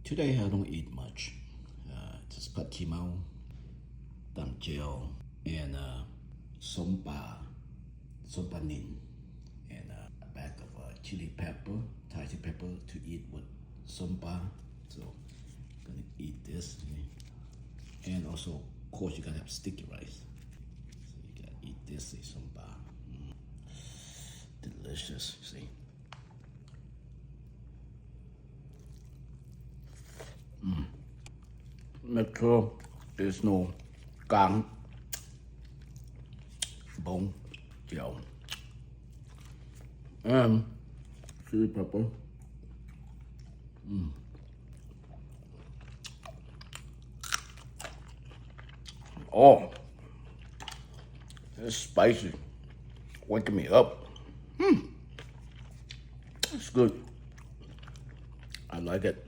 Today I don't eat much. Just pad chi mau, tam gel, and som pa nin, and a bag of chili pepper, Thai chili pepper to eat with som pa. So I'm gonna eat this, and also of course you gotta have sticky rice. So you gotta eat this, som pa. Delicious, see. Make sure there's no gang, bone, gel, and chili pepper. Oh, it's spicy, waking me up. It's good. I like it.